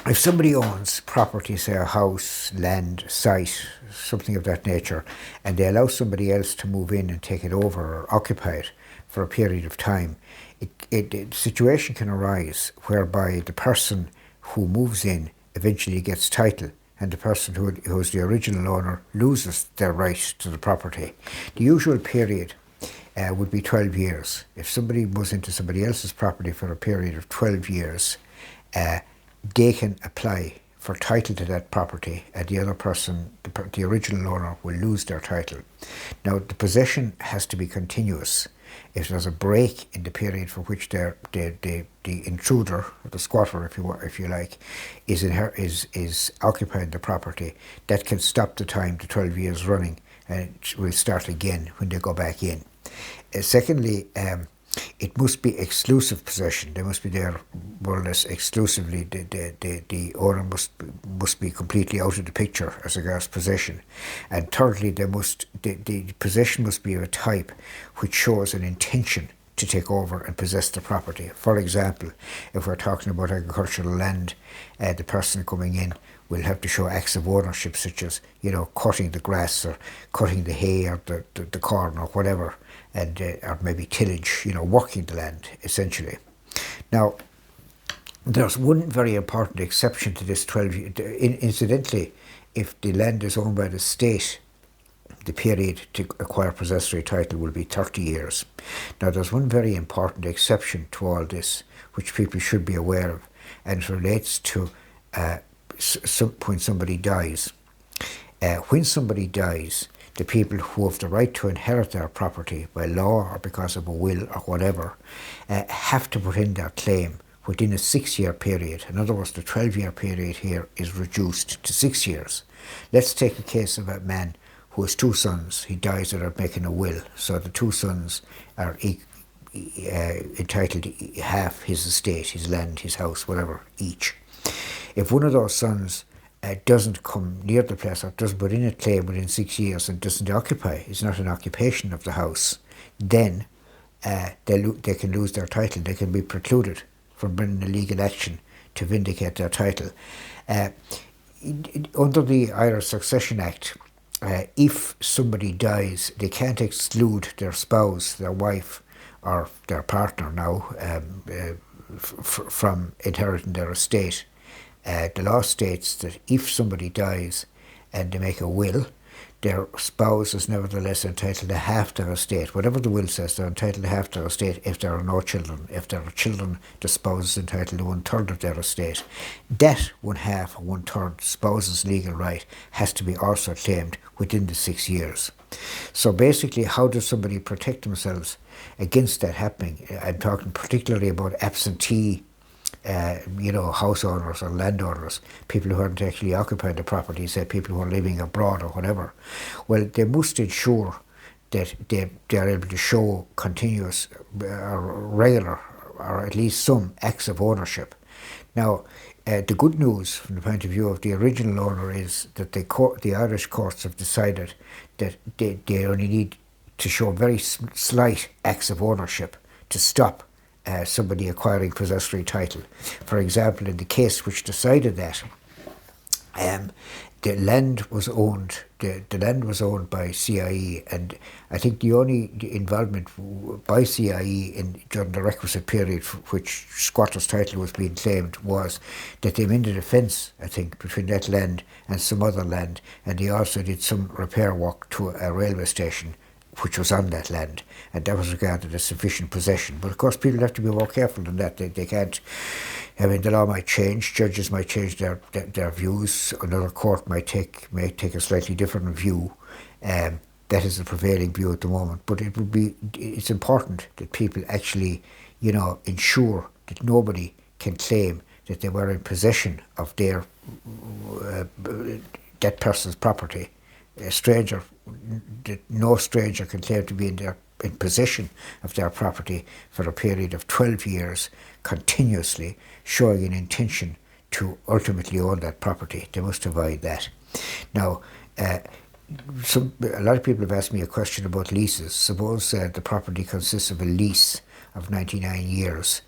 if somebody owns property, say a house, land, site, something of that nature, and they allow somebody else to move in and take it over or occupy it for a period of time, the situation can arise whereby the person who moves in eventually gets title, and the person who is the original owner loses their right to the property. The usual period would be 12 years. If somebody moves into somebody else's property for a period of 12 years, uh, they can apply for title to that property, and the other person, the original owner, will lose their title. Now, the possession has to be continuous. If there's a break in the period for which the intruder, or the squatter, if you like, is occupying the property, that can stop the time to 12 years running, and it will start again when they go back in. Secondly, it must be exclusive possession. They must be there more or less exclusively. The owner must be completely out of the picture as regards possession. And thirdly, the possession must be of a type which shows an intention to take over and possess the property. For example, if we're talking about agricultural land, the person coming in will have to show acts of ownership, such as cutting the grass or cutting the hay or the corn or whatever, and or maybe tillage, working the land essentially. Now, there's one very important exception to this 12 year. Incidentally, if the land is owned by the state, the period to acquire possessory title will be 30 years. Now, there's one very important exception to all this, which people should be aware of, and it relates to when somebody dies. When somebody dies, the people who have the right to inherit their property by law or because of a will or whatever have to put in their claim within a 6-year period. In other words, the 12-year period here is reduced to 6 years. Let's take a case of a man who has two sons. He dies without making a will, so the two sons are entitled to half his estate, his land, his house, whatever, each. If one of those sons doesn't come near the place, or doesn't put in a claim within 6 years and doesn't occupy, it's not an occupation of the house, then they can lose their title. They can be precluded from bringing a legal action to vindicate their title. Under the Irish Succession Act, if somebody dies, they can't exclude their spouse, their wife, or their partner now from inheriting their estate. The law states that if somebody dies and they make a will, their spouse is nevertheless entitled to half their estate. Whatever the will says, they're entitled to half their estate if there are no children. If there are children, the spouse is entitled to 1/3 of their estate. That 1/2 or 1/3 spouse's legal right has to be also claimed within the 6 years. So basically, how does somebody protect themselves against that happening? I'm talking particularly about absentee house owners or landowners, people who aren't actually occupying the property, say people who are living abroad or whatever. Well, they must ensure that they are able to show continuous or regular or at least some acts of ownership. Now, the good news from the point of view of the original owner is that the Irish courts have decided that they only need to show very slight acts of ownership to stop somebody acquiring possessory title. For example, in the case which decided that, the land was owned. The land was owned by CIE, and I think the only involvement by CIE during the requisite period for which squatter's title was being claimed was that they mended a fence, I think, between that land and some other land, and they also did some repair work to a railway station which was on that land, and that was regarded as sufficient possession. But of course, people have to be more careful than that. They can't. I mean, the law might change. Judges might change their views. Another court may take a slightly different view. That is the prevailing view at the moment. But it's important that people actually, ensure that nobody can claim that they were in possession of their that person's property. No stranger can claim to be in possession of their property for a period of 12 years continuously, showing an intention to ultimately own that property. They must avoid that. Now, a lot of people have asked me a question about leases. Suppose the property consists of a lease of 99 years.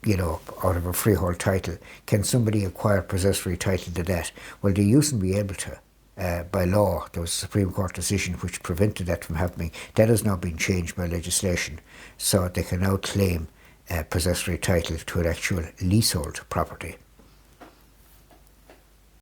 out of a freehold title. Can somebody acquire possessory title to that? Well, they used to be able to. By law, there was a Supreme Court decision which prevented that from happening. That has now been changed by legislation, so they can now claim possessory title to an actual leasehold property.